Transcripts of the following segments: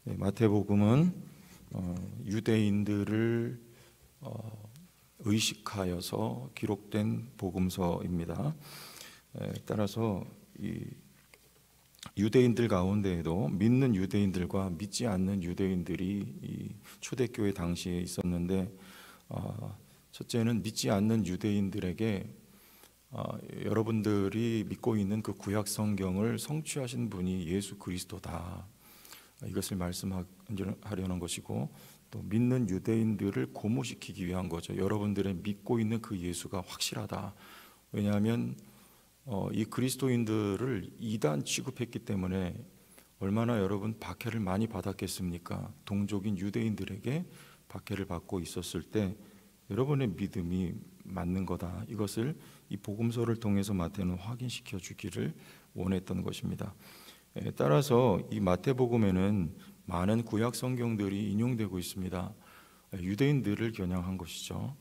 마태복음은 유대인들을 의식하여서 기록된 복음서입니다. 따라서 이 유대인들 가운데에도 믿는 유대인들과 믿지 않는 유대인들이 이 초대교회 당시에 있었는데, 첫째는 믿지 않는 유대인들에게 여러분들이 믿고 있는 그 구약 성경을 성취하신 분이 예수 그리스도다, 이것을 말씀하려는 것이고, 또 믿는 유대인들을 고무시키기 위한 거죠. 여러분들의 믿고 있는 그 예수가 확실하다. 왜냐하면 이 그리스도인들을 이단 취급했기 때문에 얼마나 여러분 박해를 많이 받았겠습니까? 동족인 유대인들에게 박해를 받고 있었을 때 여러분의 믿음이 맞는 거다, 이것을 이 복음서를 통해서 마태는 확인시켜 주기를 원했던 것입니다. 따라서 이 마태복음에는 많은 구약 성경들이 인용되고 있습니다. 유대인들을 겨냥한 것이죠.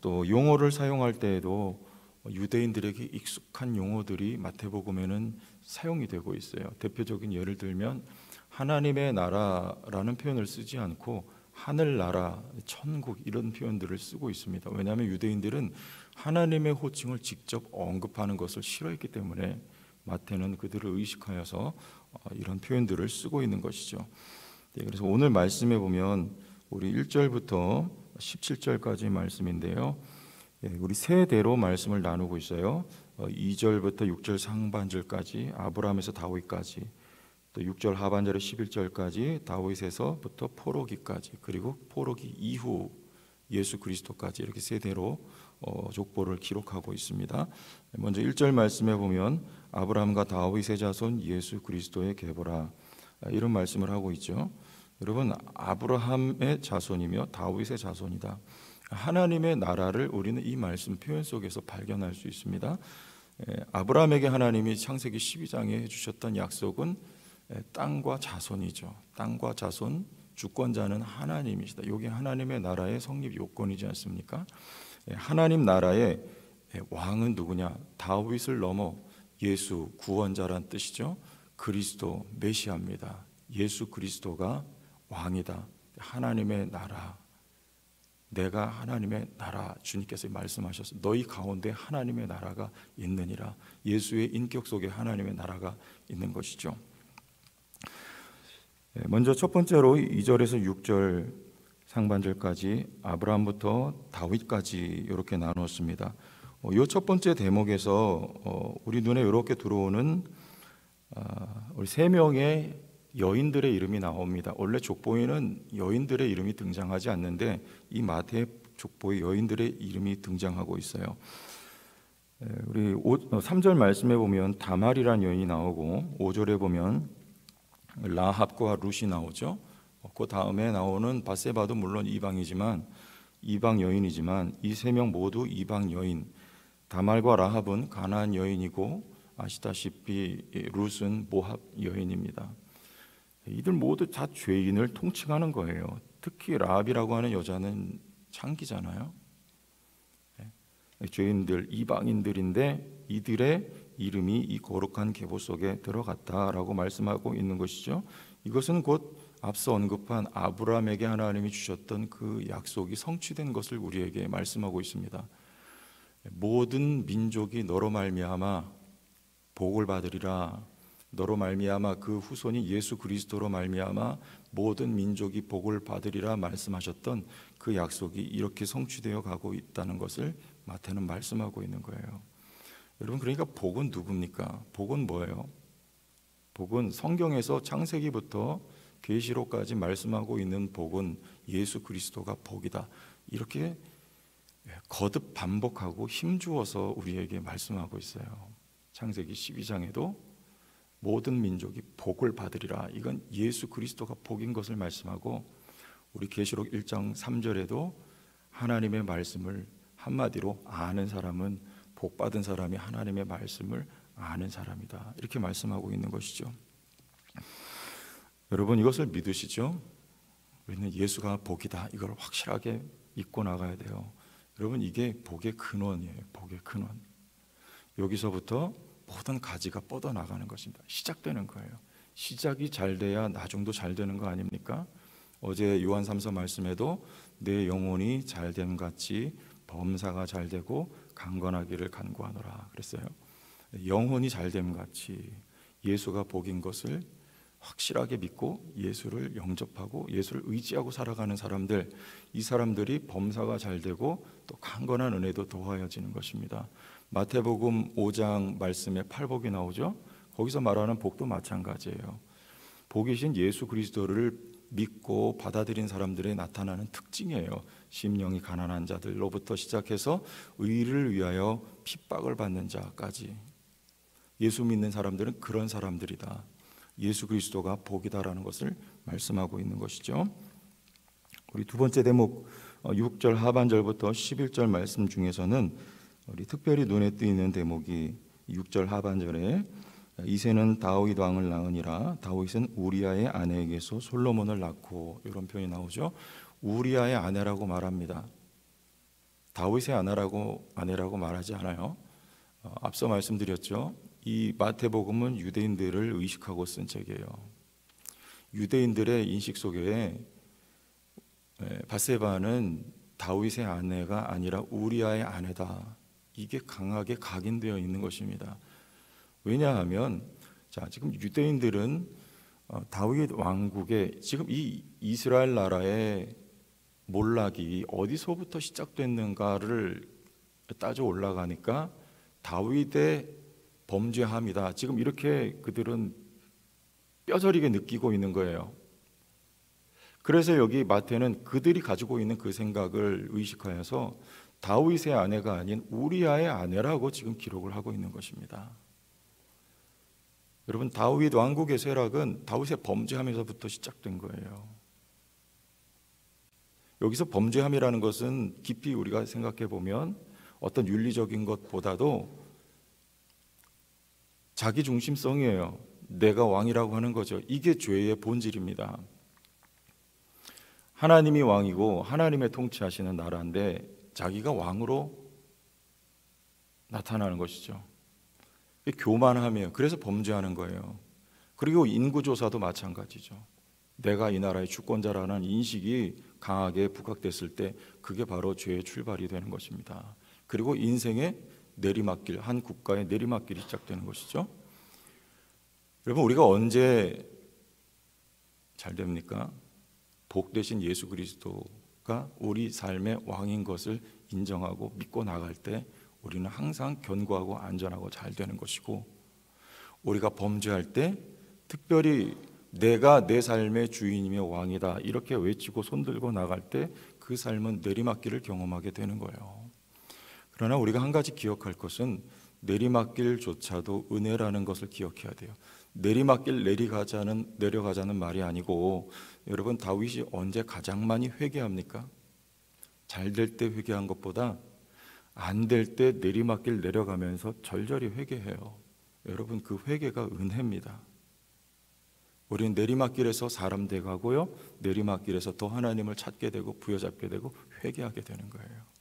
또 용어를 사용할 때에도 유대인들에게 익숙한 용어들이 마태복음에는 사용이 되고 있어요. 대표적인 예를 들면 하나님의 나라라는 표현을 쓰지 않고 하늘나라, 천국, 이런 표현들을 쓰고 있습니다. 왜냐하면 유대인들은 하나님의 호칭을 직접 언급하는 것을 싫어했기 때문에 마태는 그들을 의식하여서 이런 표현들을 쓰고 있는 것이죠. 그래서 오늘 말씀에 보면 우리 1절부터 17절까지 말씀인데요, 우리 세 대로 말씀을 나누고 있어요. 2절부터 6절 상반절까지 아브라함에서 다윗까지, 또 6절 하반절에 11절까지 다윗에서부터 포로기까지, 그리고 포로기 이후 예수 그리스도까지, 이렇게 세 대로 족보를 기록하고 있습니다. 먼저 1절 말씀에 보면 아브라함과 다윗의 자손 예수 그리스도의 계보라, 이런 말씀을 하고 있죠. 여러분, 아브라함의 자손이며 다윗의 자손이다. 하나님의 나라를 우리는 이 말씀 표현 속에서 발견할 수 있습니다. 아브라함에게 하나님이 창세기 12장에 해주셨던 약속은 땅과 자손이죠. 땅과 자손, 주권자는 하나님이시다. 이게 하나님의 나라의 성립 요건이지 않습니까? 하나님 나라의 왕은 누구냐? 다윗을 넘어 예수, 구원자란 뜻이죠. 그리스도, 메시아입니다. 예수 그리스도가 왕이다. 하나님의 나라, 내가 하나님의 나라, 주님께서 말씀하셔서 너희 가운데 하나님의 나라가 있느니라. 예수의 인격 속에 하나님의 나라가 있는 것이죠. 먼저 첫 번째로 2절에서 6절 상반절까지 아브라함부터 다윗까지 이렇게 나누었습니다. 이 첫 번째 대목에서 우리 눈에 이렇게 들어오는 우리 세 명의 여인들의 이름이 나옵니다. 원래 족보에는 여인들의 이름이 등장하지 않는데 이 마태 족보에 여인들의 이름이 등장하고 있어요. 우리 3절 말씀에 보면 다말이라는 여인이 나오고, 5절에 보면 라합과 룻이 나오죠. 그 다음에 나오는 바세바도 물론 이방 여인이지만 이 세 명 모두 이방 여인. 다말과 라합은 가나안 여인이고, 아시다시피 룻은 모압 여인입니다. 이들 모두 다 죄인을 통칭하는 거예요. 특히 라합이라고 하는 여자는 창기잖아요. 죄인들, 이방인들인데 이들의 이름이 이 거룩한 계보 속에 들어갔다라고 말씀하고 있는 것이죠. 이것은 곧 앞서 언급한 아브라함에게 하나님이 주셨던 그 약속이 성취된 것을 우리에게 말씀하고 있습니다. 모든 민족이 너로 말미암아 복을 받으리라. 너로 말미암아 그 후손이 예수 그리스도로 말미암아 모든 민족이 복을 받으리라 말씀하셨던 그 약속이 이렇게 성취되어 가고 있다는 것을 마태는 말씀하고 있는 거예요. 여러분, 그러니까 복은 누굽니까? 복은 뭐예요? 복은 성경에서 창세기부터 계시록까지 말씀하고 있는 복은 예수 그리스도가 복이다. 이렇게 거듭 반복하고 힘주어서 우리에게 말씀하고 있어요. 창세기 12장에도 모든 민족이 복을 받으리라. 이건 예수 그리스도가 복인 것을 말씀하고, 우리 계시록 1장 3절에도 하나님의 말씀을 한마디로 아는 사람은 복받은 사람이 하나님의 말씀을 아는 사람이다. 이렇게 말씀하고 있는 것이죠. 여러분, 이것을 믿으시죠? 우리는 예수가 복이다. 이걸 확실하게 믿고 나가야 돼요. 여러분, 이게 복의 근원이에요. 복의 근원. 여기서부터 모든 가지가 뻗어나가는 것입니다. 시작되는 거예요. 시작이 잘 돼야 나중도 잘 되는 거 아닙니까? 어제 요한 3서 말씀에도 내 영혼이 잘됨 같이 범사가 잘 되고 강건하기를 간구하노라 그랬어요. 영혼이 잘됨 같이 예수가 복인 것을 확실하게 믿고 예수를 영접하고 예수를 의지하고 살아가는 사람들, 이 사람들이 범사가 잘 되고 또 강건한 은혜도 더하여지는 것입니다. 마태복음 5장 말씀에 팔복이 나오죠. 거기서 말하는 복도 마찬가지예요. 복이신 예수 그리스도를 믿고 받아들인 사람들의 나타나는 특징이에요. 심령이 가난한 자들로부터 시작해서 의를 위하여 핍박을 받는 자까지. 예수 믿는 사람들은 그런 사람들이다. 예수 그리스도가 복이다라는 것을 말씀하고 있는 것이죠. 우리 두 번째 대목 6절 하반절부터 11절 말씀 중에서는 우리 특별히 눈에 띄는 대목이 6절 하반절에 이새는 다윗 왕을 낳으니라. 다윗은 우리아의 아내에게서 솔로몬을 낳고, 이런 표현이 나오죠. 우리아의 아내라고 말합니다. 다윗의 아내라고 말하지 않아요. 앞서 말씀드렸죠. 이 마태복음은 유대인들을 의식하고 쓴 책이에요. 유대인들의 인식 속에 밧세바는 다윗의 아내가 아니라 우리아의 아내다, 이게 강하게 각인되어 있는 것입니다. 왜냐하면 지금 유대인들은 다윗 왕국의 지금 이 이스라엘 나라의 몰락이 어디서부터 시작됐는가를 따져 올라가니까 다윗의 범죄함이다, 지금 이렇게 그들은 뼈저리게 느끼고 있는 거예요. 그래서 여기 마태는 그들이 가지고 있는 그 생각을 의식하여서 다윗의 아내가 아닌 우리아의 아내라고 지금 기록을 하고 있는 것입니다. 여러분, 다윗 왕국의 쇠락은 다윗의 범죄함에서부터 시작된 거예요. 여기서 범죄함이라는 것은 깊이 우리가 생각해 보면 어떤 윤리적인 것보다도 자기 중심성이에요. 내가 왕이라고 하는 거죠. 이게 죄의 본질입니다. 하나님이 왕이고 하나님의 통치하시는 나라인데 자기가 왕으로 나타나는 것이죠. 교만함이에요. 그래서 범죄하는 거예요. 그리고 인구조사도 마찬가지죠. 내가 이 나라의 주권자라는 인식이 강하게 부각됐을 때 그게 바로 죄의 출발이 되는 것입니다. 그리고 인생의 내리막길, 한 국가의 내리막길이 시작되는 것이죠. 여러분, 우리가 언제 잘 됩니까? 복 되신 예수 그리스도가 우리 삶의 왕인 것을 인정하고 믿고 나갈 때 우리는 항상 견고하고 안전하고 잘 되는 것이고, 우리가 범죄할 때 특별히 내가 내 삶의 주인이며 왕이다 이렇게 외치고 손들고 나갈 때 그 삶은 내리막길을 경험하게 되는 거예요. 그러나 우리가 한 가지 기억할 것은 내리막길조차도 은혜라는 것을 기억해야 돼요. 내리막길 내려가자는 말이 아니고, 여러분, 다윗이 언제 가장 많이 회개합니까? 잘 될 때 회개한 것보다 안 될 때 내리막길 내려가면서 절절히 회개해요. 여러분, 그 회개가 은혜입니다. 우리는 내리막길에서 사람 돼가고요, 내리막길에서 더 하나님을 찾게 되고 부여잡게 되고 회개하게 되는 거예요.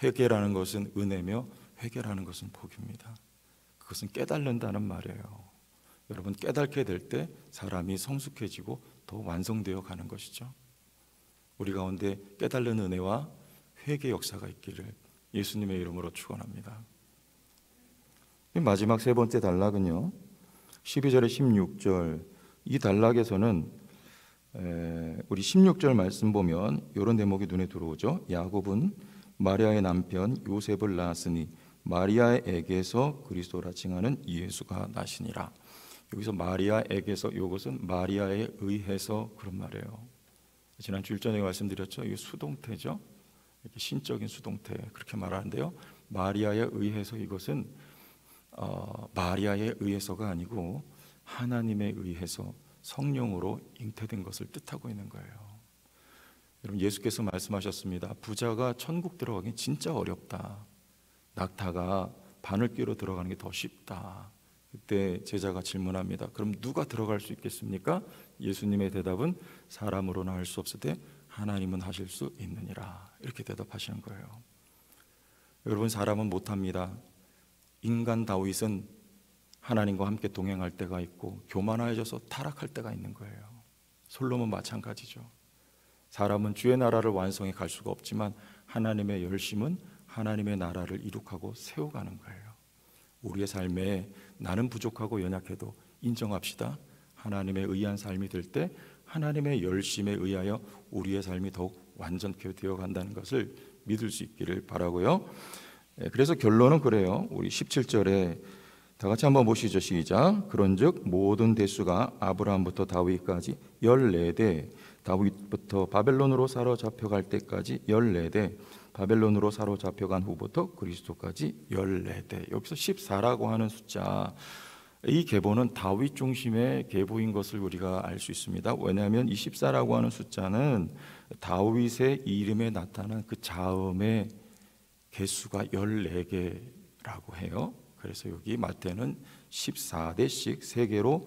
회개라는 것은 은혜며 회개라는 것은 복입니다. 그것은 깨달는다는 말이에요. 여러분, 깨닫게 될 때 사람이 성숙해지고 더 완성되어 가는 것이죠. 우리 가운데 깨달는 은혜와 회개 역사가 있기를 예수님의 이름으로 축원합니다. 마지막 세 번째 단락은요, 12절에 16절, 이 단락에서는 우리 16절 말씀 보면 이런 대목이 눈에 들어오죠. 야곱은 마리아의 남편 요셉을 낳았으니 마리아에게서 그리스도라 칭하는 예수가 나시니라. 여기서 마리아에게서, 이것은 마리아에 의해서 그런 말이에요. 지난 주 일전에 말씀드렸죠. 이게 수동태죠. 이렇게 신적인 수동태 그렇게 말하는데요. 마리아에 의해서, 이것은 마리아에 의해서가 아니고 하나님에 의해서 성령으로 잉태된 것을 뜻하고 있는 거예요. 여러분, 예수께서 말씀하셨습니다. 부자가 천국 들어가기 진짜 어렵다. 낙타가 바늘귀로 들어가는 게 더 쉽다. 그때 제자가 질문합니다. 그럼 누가 들어갈 수 있겠습니까? 예수님의 대답은 사람으로는 할 수 없으되 하나님은 하실 수 있느니라. 이렇게 대답하시는 거예요. 여러분, 사람은 못합니다. 인간 다윗은 하나님과 함께 동행할 때가 있고 교만해져서 타락할 때가 있는 거예요. 솔로몬 마찬가지죠. 사람은 주의 나라를 완성해 갈 수가 없지만 하나님의 열심은 하나님의 나라를 이룩하고 세워가는 거예요. 우리의 삶에 나는 부족하고 연약해도 인정합시다. 하나님의 의한 삶이 될 때 하나님의 열심에 의하여 우리의 삶이 더욱 완전케 되어간다는 것을 믿을 수 있기를 바라고요. 그래서 결론은 그래요. 우리 17절에 다 같이 한번 보시죠. 시작. 그런즉 모든 대수가 아브라함부터 다윗까지 14대, 다윗부터 바벨론으로 사로잡혀갈 때까지 14대, 바벨론으로 사로잡혀간 후부터 그리스도까지 14대. 여기서 14라고 하는 숫자, 이 계보는 다윗 중심의 계보인 것을 우리가 알 수 있습니다. 왜냐하면 이 14라고 하는 숫자는 다윗의 이름에 나타난 그 자음의 개수가 14개라고 해요. 그래서 여기 마태는 14대씩 3개로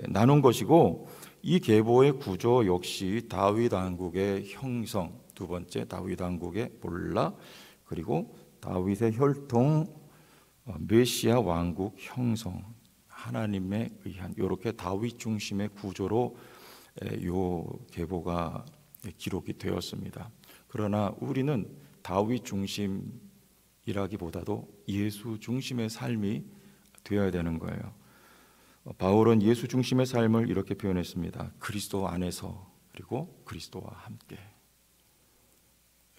나눈 것이고, 이 계보의 구조 역시 다윗 왕국의 형성, 두 번째 다윗 왕국의 몰락, 그리고 다윗의 혈통 메시아 왕국 형성, 하나님에 의한 이렇게 다윗 중심의 구조로 요 계보가 기록이 되었습니다. 그러나 우리는 다윗 중심이라기보다도 예수 중심의 삶이 되어야 되는 거예요. 바울은 예수 중심의 삶을 이렇게 표현했습니다. 그리스도 안에서, 그리고 그리스도와 함께.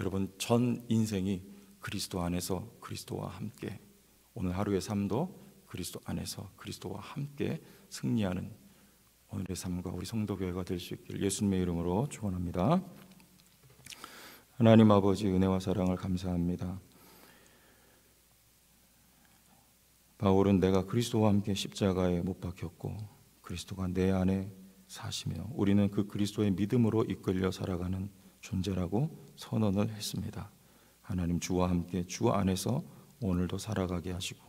여러분, 전 인생이 그리스도 안에서 그리스도와 함께, 오늘 하루의 삶도 그리스도 안에서 그리스도와 함께 승리하는 오늘의 삶과 우리 성도교회가 될 수 있기를 예수님의 이름으로 축원합니다. 하나님 아버지, 은혜와 사랑을 감사합니다. 바울은 내가 그리스도와 함께 십자가에 못 박혔고 그리스도가 내 안에 사시며 우리는 그 그리스도의 믿음으로 이끌려 살아가는 존재라고 선언을 했습니다. 하나님, 주와 함께 주 안에서 오늘도 살아가게 하시고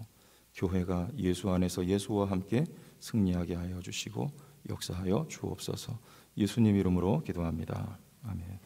교회가 예수 안에서 예수와 함께 승리하게 하여 주시고 역사하여 주옵소서. 예수님 이름으로 기도합니다. 아멘.